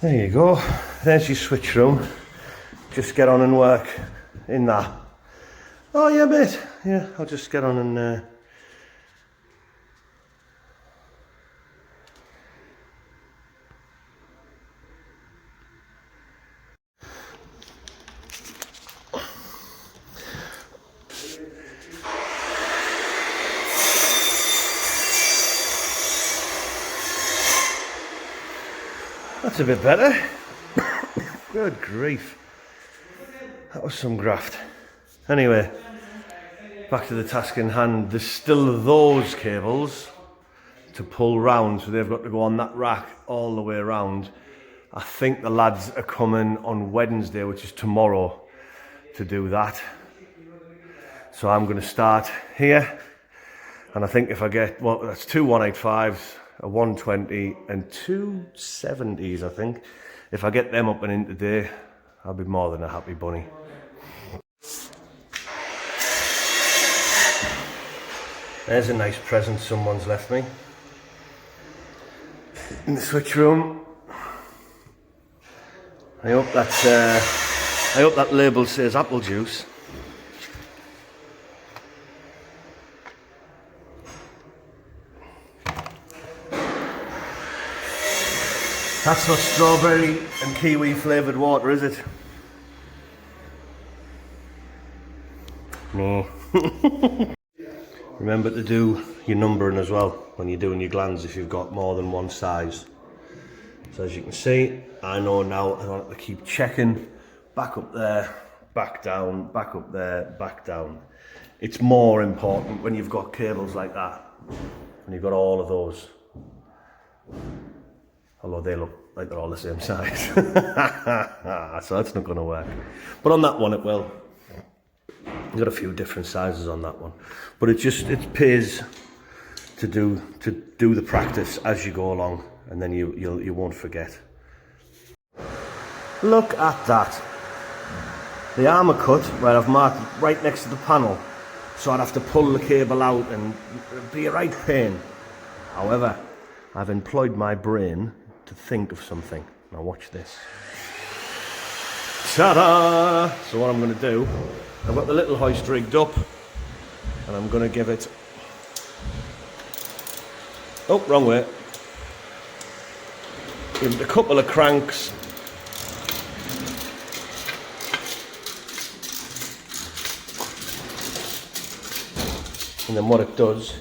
There you go. There's your switch room. Just get on and work in that. Oh yeah, mate. Yeah, I'll just get on and that's a bit better. Good grief. That was some graft. Anyway, back to the task in hand. There's still those cables to pull round, so they've got to go on that rack all the way around. I think the lads are coming on Wednesday, which is tomorrow, to do that. So I'm going to start here, and I think if I get, well, that's two 185s, a 120 and two 70s, I think. If I get them up and in today, I'll be more than a happy bunny. There's a nice present someone's left me in the switch room. I hope that label says apple juice. That's not strawberry and kiwi flavoured water, is it? No. Remember to do your numbering as well when you're doing your glands if you've got more than one size. So as you can see, I know now I don't have to keep checking. Back up there, back down, back up there, back down. It's more important when you've got cables like that, when you've got all of those. Although they look like they're all the same size. So that's not going to work. But on that one it will. You've got a few different sizes on that one. But it pays to do the practice as you go along, and then you won't forget. Look at that. The armour cut where I've marked right next to the panel. So I'd have to pull the cable out and it'd be a right pain. However, I've employed my brain to think of something. Now watch this. Ta-da! So what I'm going to do, I've got the little hoist rigged up, and I'm going to give it... Oh, wrong way. Give it a couple of cranks. And then what it does,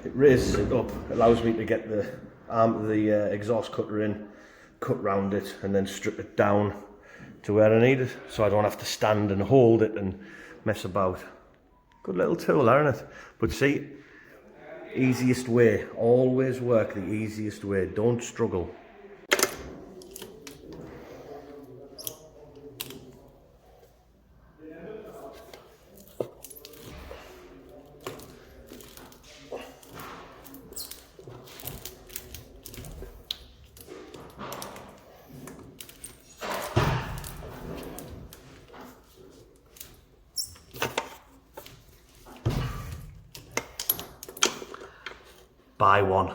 it raises it up, allows me to get the exhaust cutter in, cut round it, and then strip it down to where I need it, so I don't have to stand and hold it and mess about. Good little tool, isn't it? But see, easiest way, always work the easiest way, don't struggle. Buy one.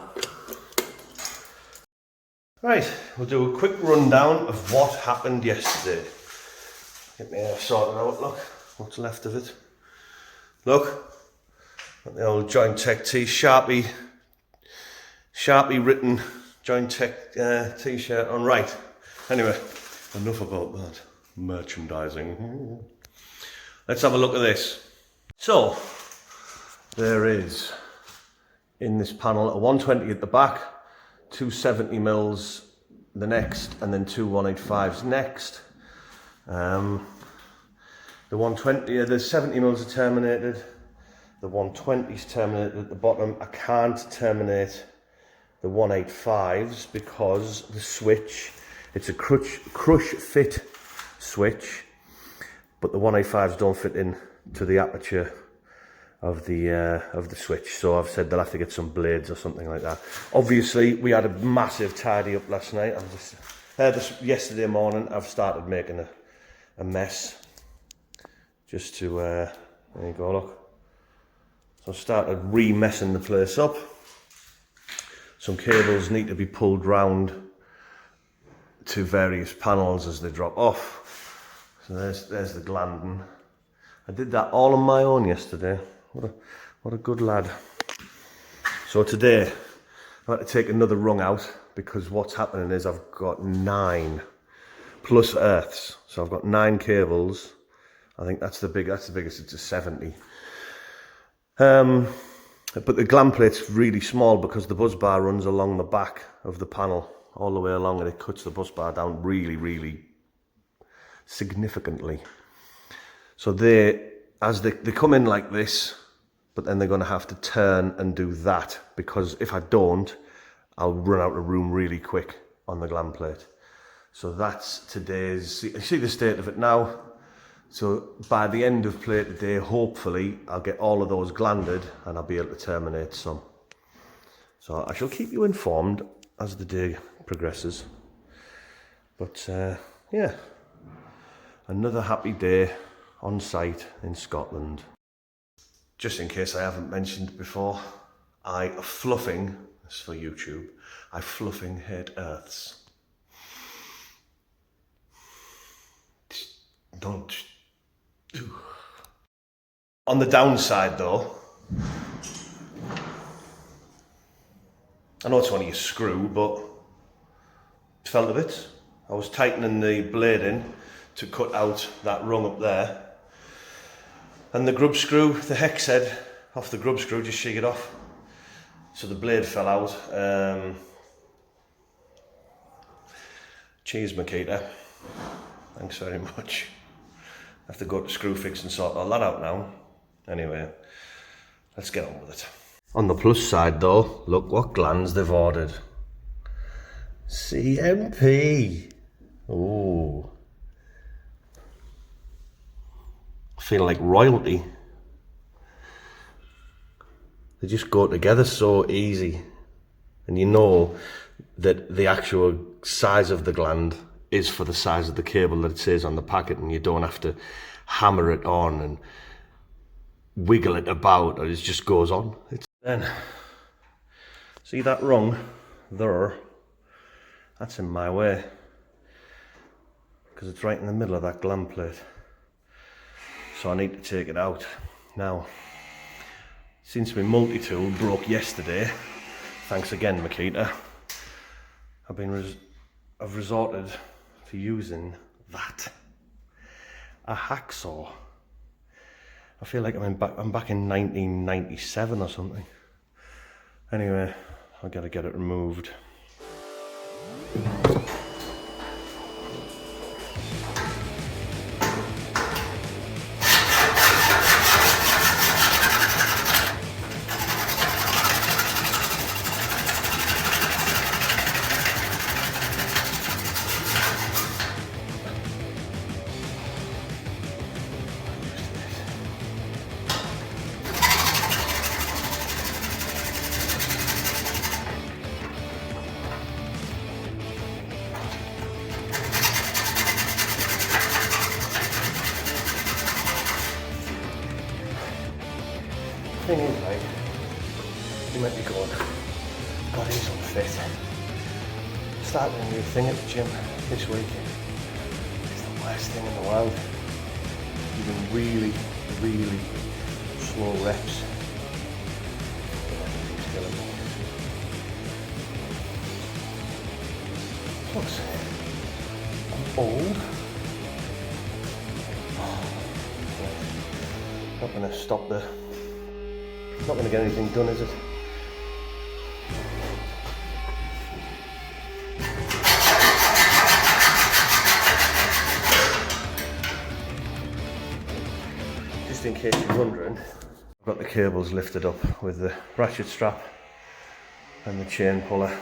Right, we'll do a quick rundown of what happened yesterday. Get me sorted out, look, what's left of it. Look, got the old Joint Tech Sharpie written Joint Tech t-shirt on. Right, anyway, enough about that. Merchandising. Let's have a look at this. So, there is, in this panel, a 120 at the back, two 70 mils the next, and then two 185s next. The 120, the 70 mils are terminated. The 120s terminated at the bottom. I can't terminate the 185s because the switch, it's a crush fit switch, but the 185s don't fit in to the aperture of the switch, so I've said they'll have to get some blades or something like that. Obviously, we had a massive tidy up last night. Yesterday morning, I've started making a mess. Just to there you go, look. So I started re-messing the place up. Some cables need to be pulled round to various panels as they drop off. So there's the glanding. I did that all on my own yesterday. What a good lad. So today I had to take another rung out because what's happening is I've got 9 plus earths. So I've got 9 cables. I think that's the biggest. It's a 70. But the gland plate's really small because the buzz bar runs along the back of the panel all the way along, and it cuts the buzz bar down really significantly. So as they come in like this, but then they're going to have to turn and do that, because if I don't, I'll run out of room really quick on the gland plate. So that's today's, you see the state of it now. So by the end of play today, hopefully I'll get all of those glanded and I'll be able to terminate some. So I shall keep you informed as the day progresses. But yeah, another happy day on site in Scotland. Just in case I haven't mentioned before, I fluffing, this is for YouTube, I fluffing hate earths. Don't. On the downside though, I know it's only a screw, but it felt a bit. I was tightening the blade in to cut out that rung up there, and the grub screw, the hex head off the grub screw just shake it off. So the blade fell out. Cheers, Makita. Thanks very much. I have to go to Screwfix and sort all that out now. Anyway, let's get on with it. On the plus side though, look what glands they've ordered. CMP. Ooh. I feel like royalty. They just go together so easy. And you know that the actual size of the gland is for the size of the cable that it says on the packet, and you don't have to hammer it on and wiggle it about, or it just goes on. Then, see that rung there? That's in my way because it's right in the middle of that gland plate. So I need to take it out. Now, since my multi-tool broke yesterday, thanks again Makita, I've resorted to using that. A hacksaw. I feel like I'm back in 1997 or something. Anyway, I've got to get it removed. Thing is, right, you might be going, God, he's unfit. Starting a new thing at the gym this week. It's the worst thing in the world. Doing really slow reps. Plus, I'm old. Not going to stop the. Not going to get anything done, is it? Just in case you're wondering, I've got the cables lifted up with the ratchet strap and the chain puller,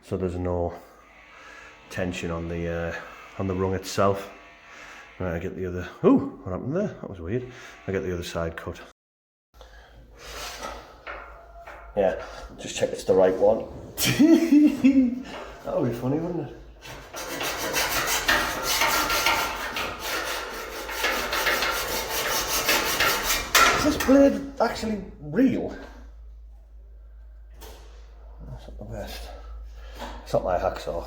so there's no tension on the rung itself. Right, I get the other. Ooh, what happened there? That was weird. I get the other side cut. Yeah, just check it's the right one. That would be funny, wouldn't it? Is this blade actually real? That's not the best. It's not my hacksaw.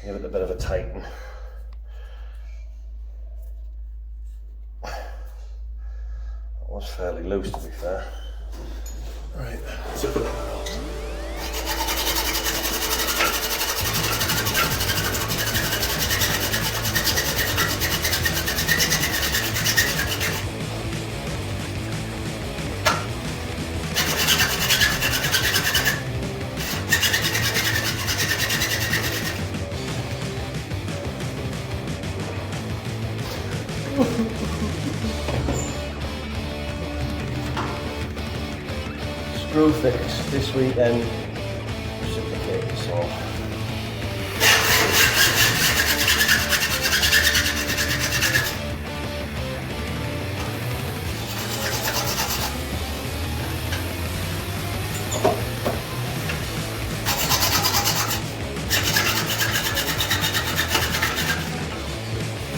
Give it a bit of a tighten. That was fairly loose, to be fair. Right, zip it up. Screw fix this weekend. Reciprocate the saw.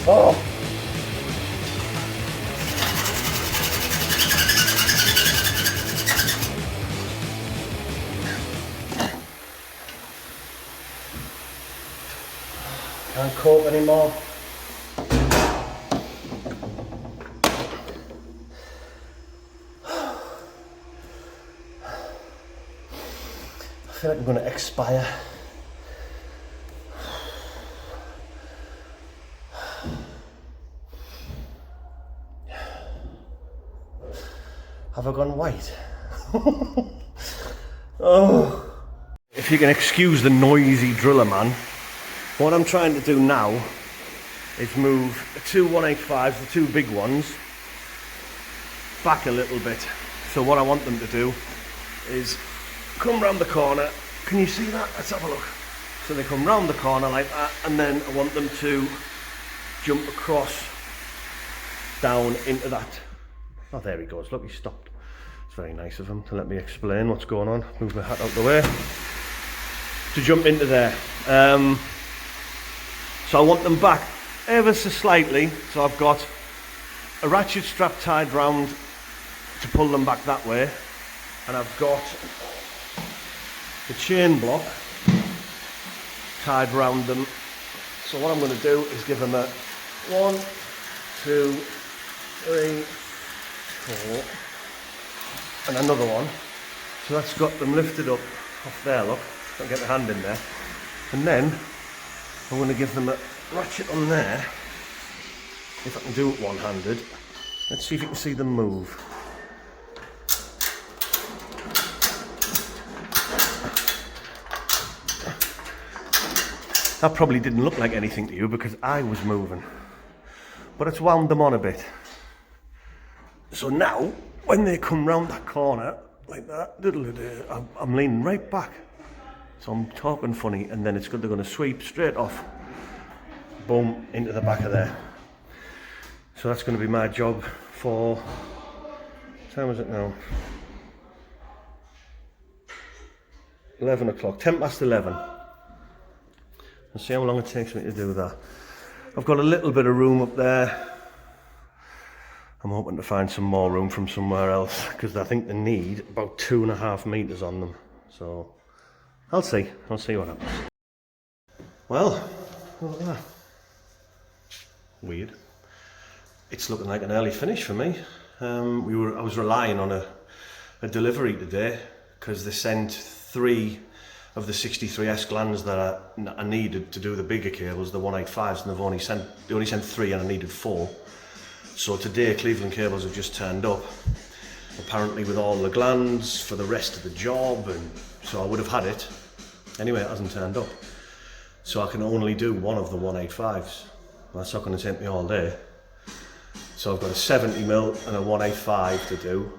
Oh! Can't cope anymore. I feel like I'm going to expire. Have I gone white? Oh! If you can excuse the noisy driller man, what I'm trying to do now is move the two 185s, the two big ones, back a little bit. So what I want them to do is come round the corner. Can you see that? Let's have a look. So they come round the corner like that, and then I want them to jump across down into that. Oh, there he goes. Look, he stopped. It's very nice of him to let me explain what's going on. Move my hat out the way. To jump into there. So I want them back ever so slightly. So I've got a ratchet strap tied round to pull them back that way. And I've got the chain block tied round them. So what I'm going to do is give them a 1, 2, 3, 4, and another one. So that's got them lifted up off there, look. I'll get the hand in there. And then I'm going to give them a ratchet on there, if I can do it one-handed. Let's see if you can see them move. That probably didn't look like anything to you because I was moving, but it's wound them on a bit. So now, when they come round that corner, like that, I'm leaning right back. So I'm talking funny, and then they're going to sweep straight off, boom, into the back of there. So that's going to be my job for, what time is it now? 11 o'clock, 10 past 11. And see how long it takes me to do that. I've got a little bit of room up there. I'm hoping to find some more room from somewhere else, because I think they need about 2.5 meters on them. So I'll see what happens. Well, look at that. Weird. It's looking like an early finish for me. I was relying on a delivery today, because they sent 3 of the 63S glands that I needed to do the bigger cables, the 185s, and they only sent 3 and I needed 4. So today Cleveland Cables have just turned up, apparently with all the glands for the rest of the job, and so I would have had it. Anyway, it hasn't turned up. So I can only do one of the 185s. That's not going to take me all day. So I've got a 70mm and a 185 to do.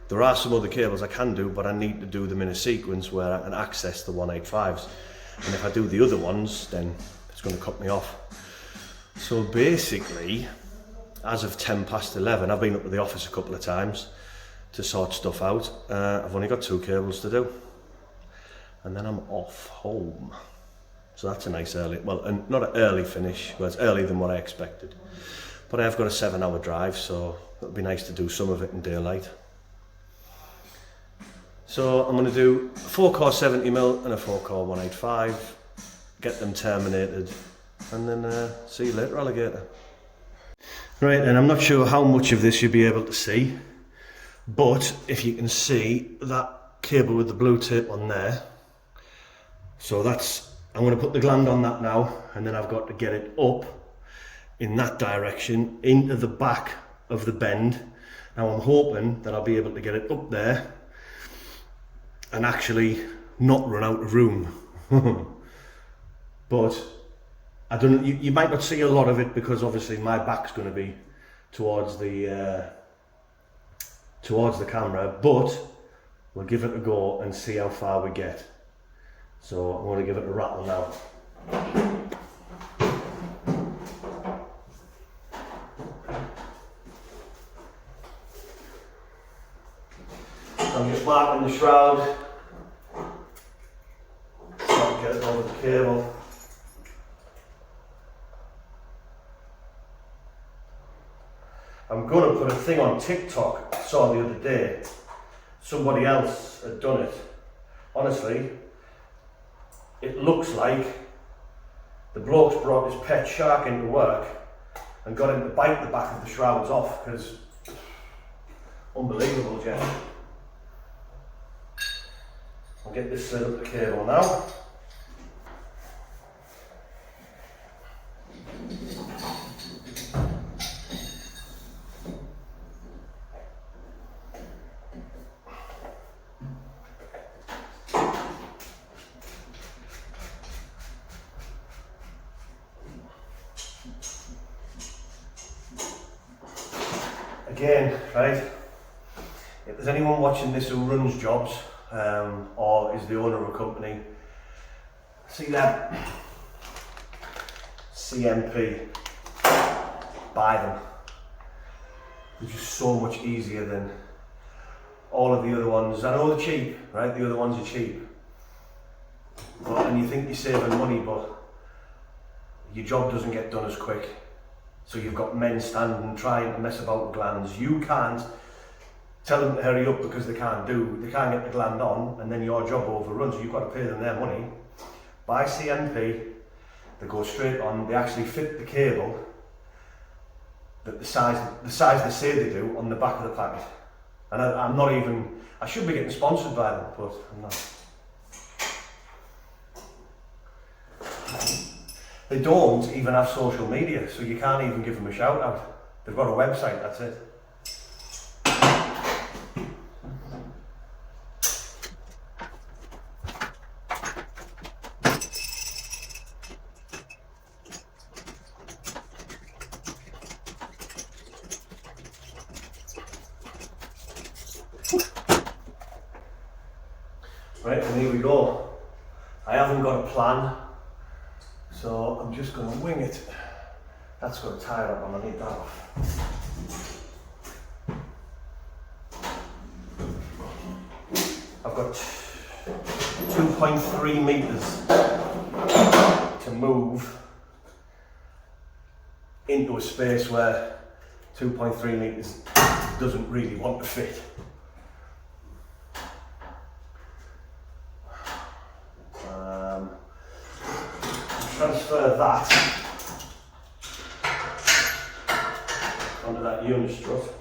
There are some other cables I can do, but I need to do them in a sequence where I can access the 185s. And if I do the other ones, then it's going to cut me off. So basically, as of 10 past 11, I've been up to the office a couple of times to sort stuff out. I've only got 2 cables to do. And then I'm off home. So that's a nice early, well, not an early finish, but it's earlier than what I expected. But I've got a 7-hour drive, so it'll be nice to do some of it in daylight. So I'm going to do a 4-core 70mm and a 4-core 185, get them terminated, and then see you later, alligator. Right, and I'm not sure how much of this you'll be able to see, but if you can see that cable with the blue tape on there, so that's, I'm going to put the gland on that now, and then I've got to get it up in that direction into the back of the bend. Now I'm hoping that I'll be able to get it up there and actually not run out of room. But I don't know, you might not see a lot of it because obviously my back's going to be towards the camera, but we'll give it a go and see how far we get. So I'm going to give it a rattle now. I'm just marking the shroud so I can get it over the cable. I'm going to put a thing on TikTok I saw the other day. Somebody else had done it. Honestly, it looks like the bloke's brought his pet shark into work and got him to bite the back of the shrouds off, because unbelievable, Jeff. I'll get this set up the cable now. Again, right, if there's anyone watching this who runs jobs or is the owner of a company, see that CMP, buy them. They're just so much easier than all of the other ones. I know they're cheap, right? The other ones are cheap, and you think you're saving money, but your job doesn't get done as quick. So you've got men standing trying to mess about with glands. You can't tell them to hurry up because they can't get the gland on, and then your job overruns. You've got to pay them their money. Buy CMP, they go straight on, they actually fit the cable that the size they say they do on the back of the packet. And I'm not even, I should be getting sponsored by them, but I'm not. They don't even have social media, so you can't even give them a shout out. They've got a website, that's it. Right, and here we go. I haven't got a plan, so I'm just going to wing it. That's got a tie up on, I need that off. I've got 2.3 metres to move into a space where 2.3 metres doesn't really want to fit. Transfer that onto that unistrut.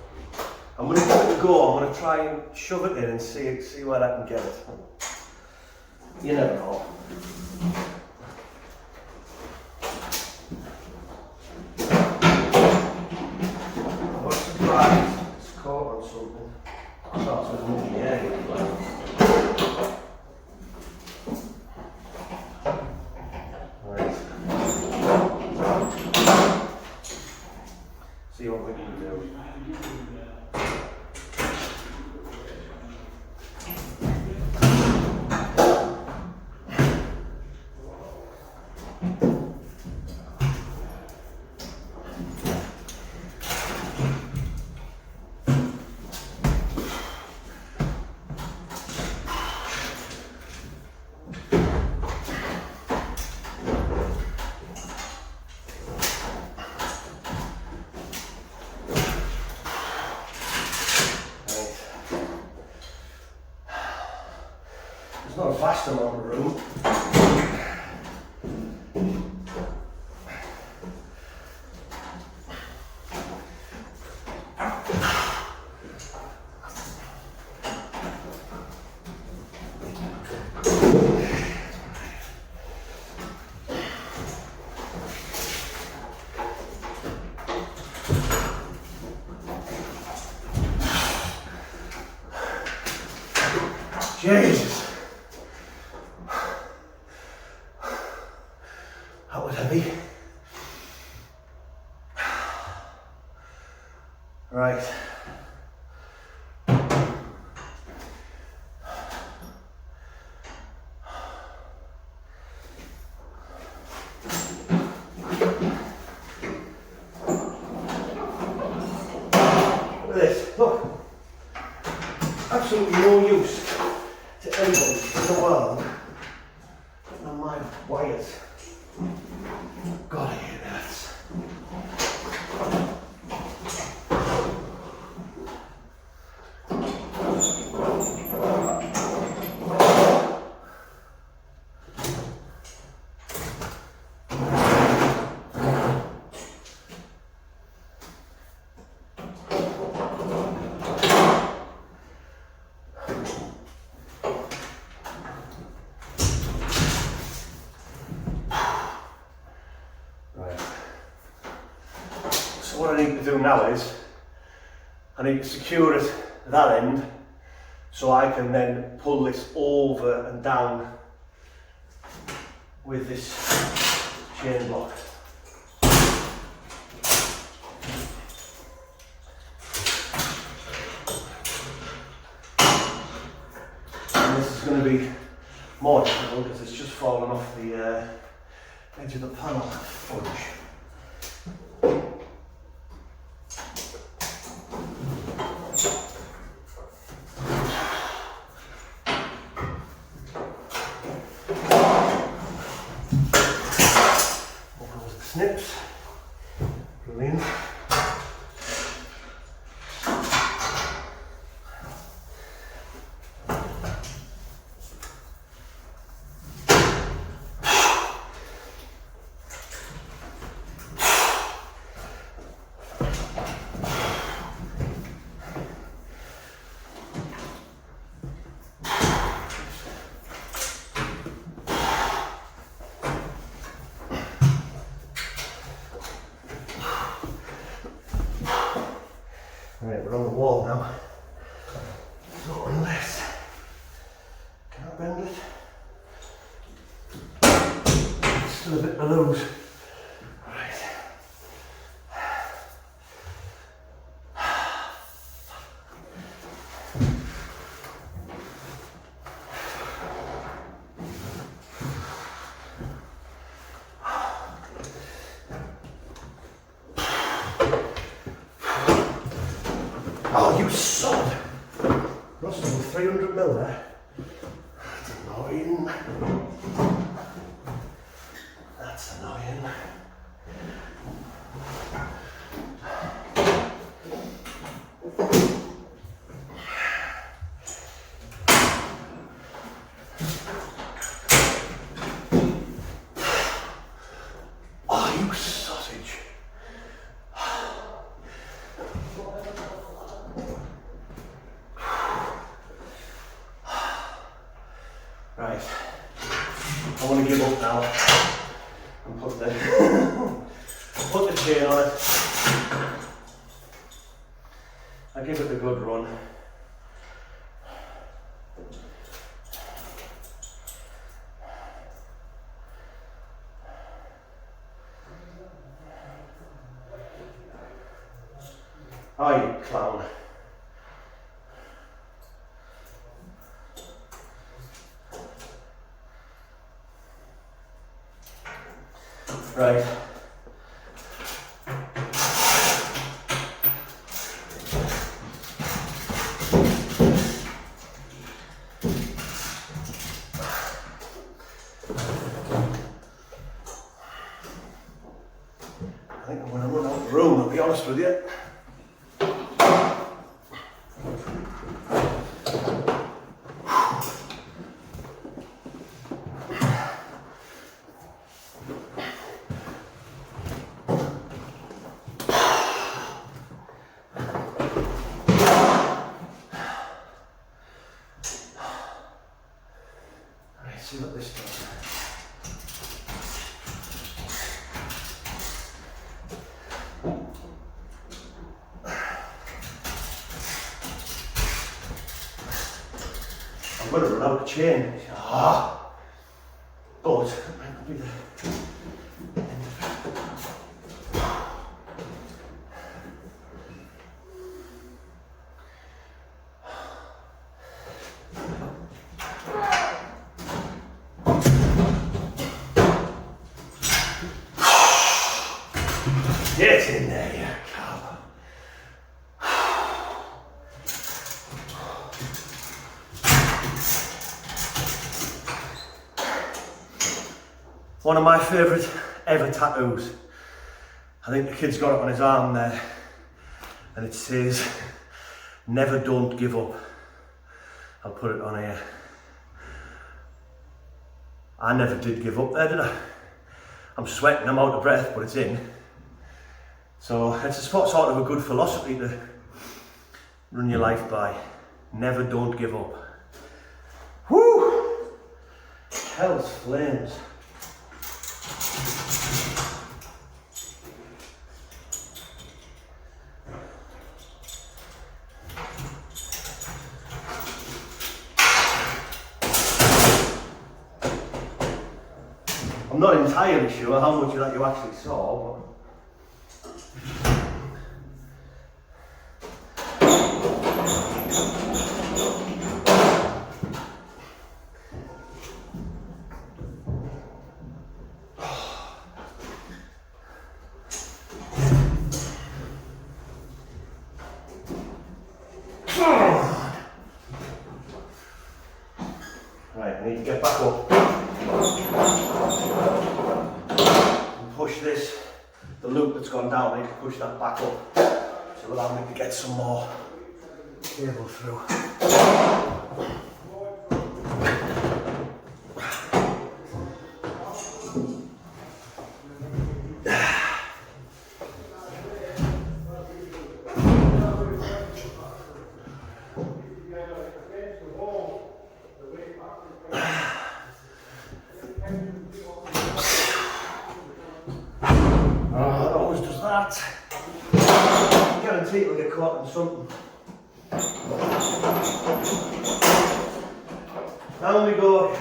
I'm going to give it a go. I'm going to try and shove it in and see where I can get it. You never know. I'm surprised it's caught on something. It's not so much in the air. See what we can do. It's not a vast amount of room. Jesus, that was heavy. Right. Look at this, look. Absolutely no use to anybody in the world on my wires. God, I hate that. So what I need to do now is, I need to secure it that end so I can then pull this over and down with this chain block. And this is going to be more difficult because it's just fallen off the edge of the panel. Fudge. Snips, brilliant. Right, we're on the wall now. So unless, can I bend it? It's still a bit to lose. Right. Oh, you sod! Rusted with 300 mil there. That's annoying. That's annoying. Oh, you sausage. Right, I want to give up now and put the chain on it. I give it a good run. Oh, you clown. Right. I think I'm going to run out of room, I'll be honest with you. see what this does. I'm going to run out of chain. But it might be the end of it. Get in there, you cow. One of my favourite ever tattoos. I think the kid's got it on his arm there, and it says, "Never don't give up." I'll put it on here. I never did give up there, did I? I'm sweating, I'm out of breath, but it's in. So it's a sort of a good philosophy to run your life by. Never don't give up. Whoo! Hell's flames. I'm not entirely sure how much of that you actually saw, but right, I need to get back up and push this, the loop that's gone down, I need to push that back up to allow me to get some more cable through. It always does that. I guarantee it'll get caught in something. Down we go.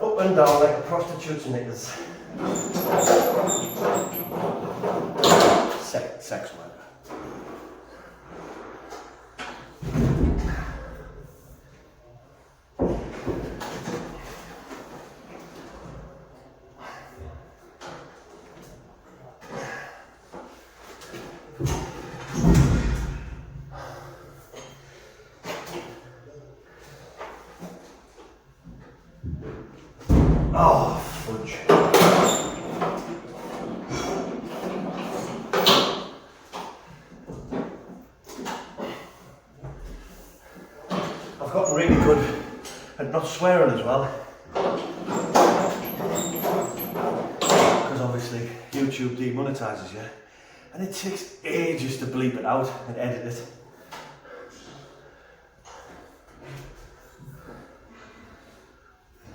Up and down like the prostitutes and knickers. Sex worker. Oh, fudge. I've gotten really good at not swearing as well. Because obviously YouTube demonetizes you. And it takes ages to bleep it out and edit it.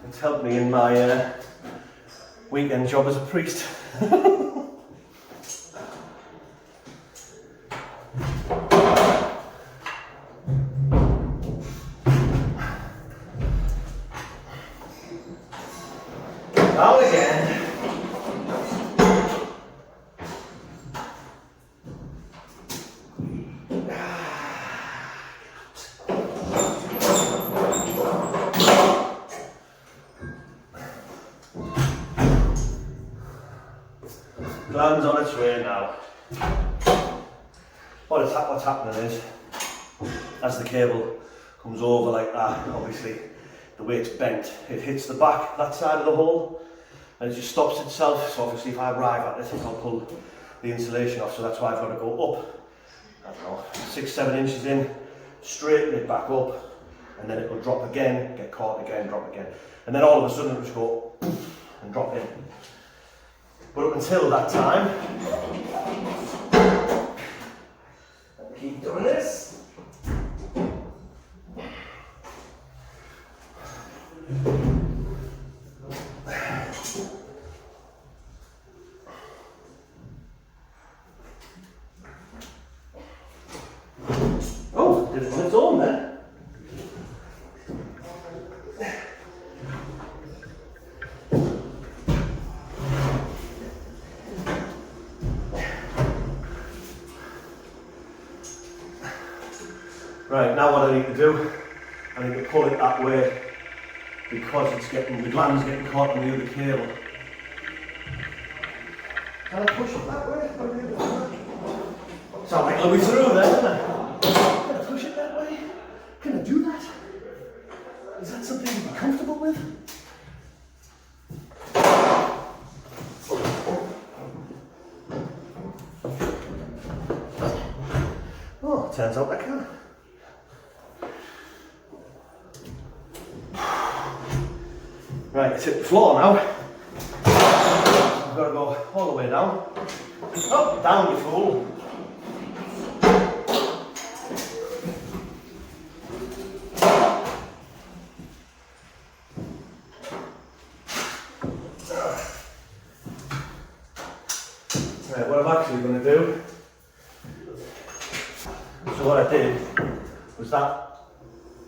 It's helped me in my weekend job as a priest. Down again. Plan's on its way now. What's happening is, as the cable comes over like that, obviously the way it's bent, it hits the back, that side of the hole, and it just stops itself. So obviously if I arrive at it, I'll pull the insulation off, so that's why I've got to go up, I don't know, 6-7 inches in, straighten it back up, and then it'll drop again, get caught again, drop again, and then all of a sudden it'll just go and drop in. But up until that time, Right, now what I need to do, I need to pull it that way because the gland's getting caught on the other cable. Can I push it that way? Sound like I'll be through there, doesn't it? Can I push it that way? Can I do that? Is that something you'd be comfortable with? Oh, turns out I can. Right, it's hit the floor now. I've got to go all the way down. Oh, down you fool. Right, what I'm actually going to do, so what I did was that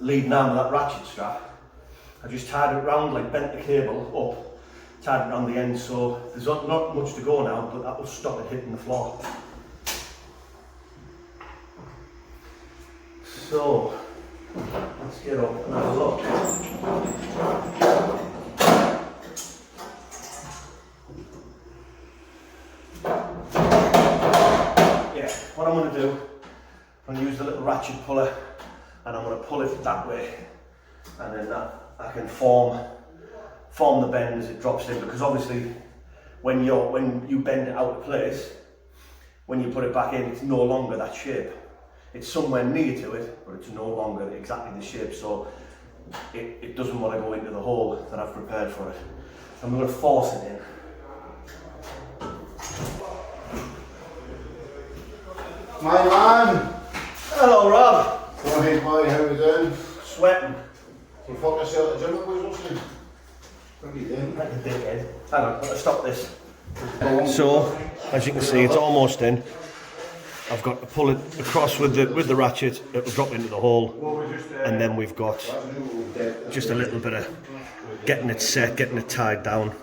leading arm of that ratchet strap, I just tied it round, like bent the cable up, tied it around the end, so there's not much to go now, but that will stop it hitting the floor. So, let's get up and have a look. Yeah, what I'm going to do, I'm going to use the little ratchet puller and I'm going to pull it that way, and then I can form the bend as it drops in, because obviously when you bend it out of place, when you put it back in, it's no longer that shape. It's somewhere near to it, but it's no longer exactly the shape, so it doesn't want to go into the hole that I've prepared for it. I'm going to force it in. My man! Hello, Rob. Hey, boy, how are you doing? Sweating. You fuck yourself at the gym, boys, what's it? What are you doing? Like a dickhead. Hang on, I've got to stop this. So, as you can see, it's almost in. I've got to pull it across with the ratchet, it'll drop into the hole, and then we've got just a little bit of getting it set, getting it tied down,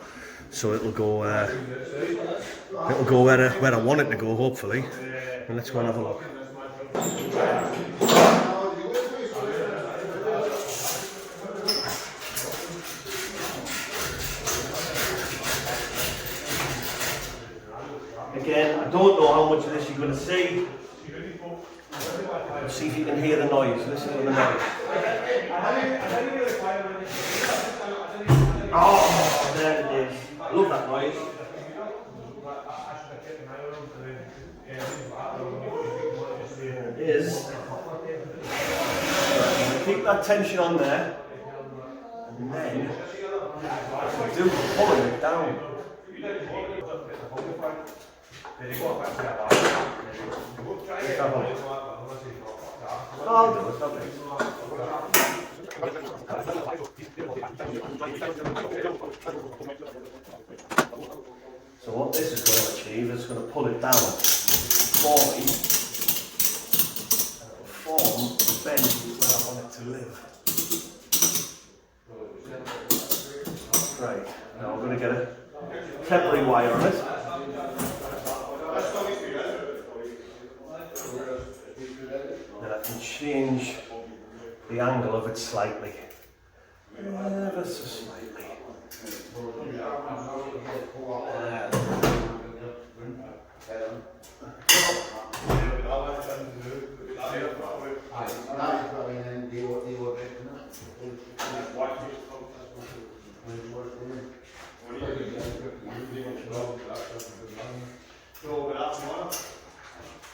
so it'll go where I want it to go, hopefully. And let's go and have a look. Again, I don't know how much of this you're going to see. Let's see if you can hear the noise. Listen to the noise. Oh, there it is. I love that noise. There it is. Right, keep that tension on there. And then, do pulling it down. I'll do it, okay. So what this is going to achieve is going to pull it down for me, and it will form the bend where I want it to live. Right, now we're going to get a temporary wire on it. Then I can change the angle of it slightly. Ever so slightly.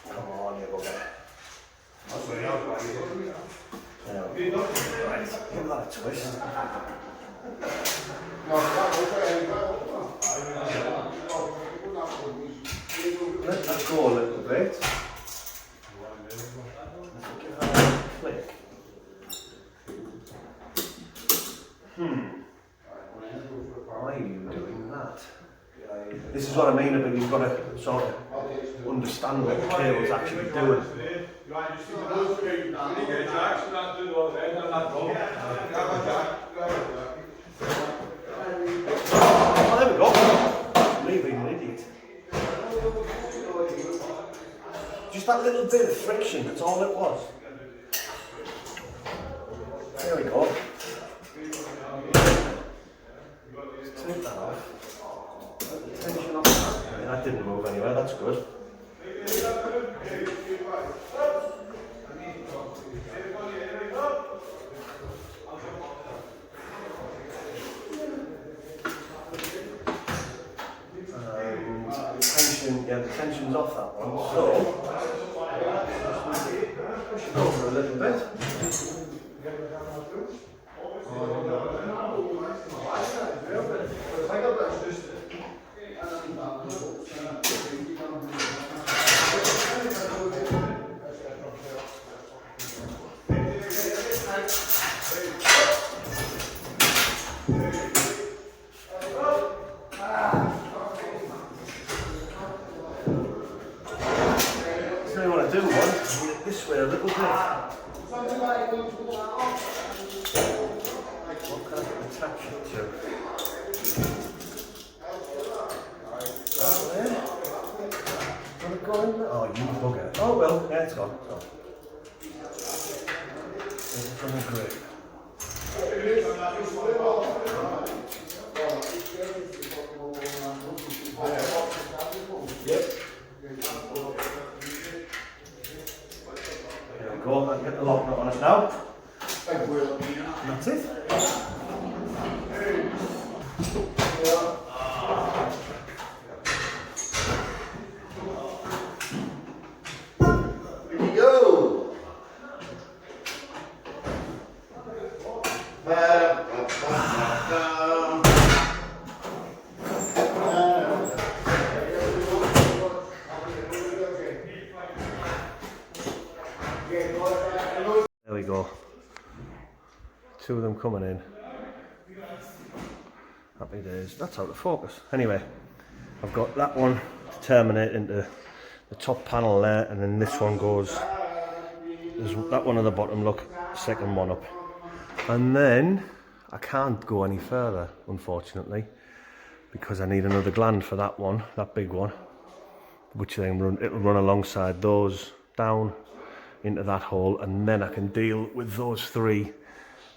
Come on, you bugger. Right, give that a twist. Let that go a little bit. Give that a click. Why are you doing that? This is what I mean about you've got to sort of understand what the cable's actually doing. Oh, there we go. Me being an idiot. Just that little bit of friction, that's all it was. There we go. Take that off. Tension off that. Right, that didn't move anywhere, that's good. Yeah, the tension's off that one, so push it over a little bit. So you want to do one, bring it this way a little bit. What can I attach it to? There. Want it going? Oh, you bugger. Oh well, yeah, it's gone. It's from the grip. Yep. There we go, I can get the lock nut on it now. And that's it. Here we go. There we go. Two of them coming in. Happy days. That's out of focus. Anyway, I've got that one to terminate into the top panel there, and then this one goes. There's that one at the bottom, look, second one up. And then I can't go any further, unfortunately, because I need another gland for that one, that big one, which then it'll run alongside those down into that hole, and then I can deal with those three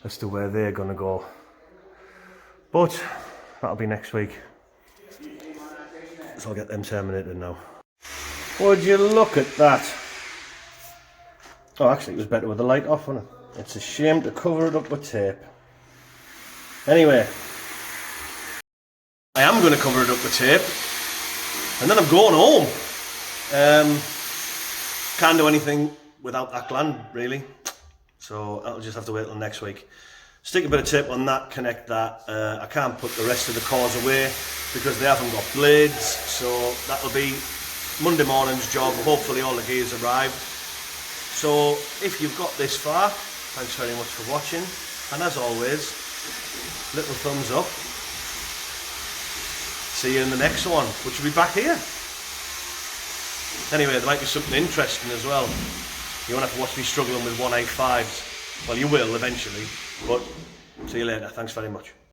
as to where they're going to go. But that'll be next week, so I'll get them terminated now. Would you look at that? Oh, actually it was better with the light off, wasn't it? It's a shame to cover it up with tape. Anyway, I am going to cover it up with tape, and then I'm going home. Can't do anything without that gland, really, so I'll just have to wait till next week. Stick a bit of tape on that, connect that. I can't put the rest of the cores away because they haven't got blades, so that'll be Monday morning's job. Hopefully all the gears arrived. So if you've got this far, thanks very much for watching, and as always, little thumbs up. See you in the next one, which will be back here. Anyway, there might be something interesting as well. You won't have to watch me struggling with 185s. Well, you will eventually, but see you later. Thanks very much.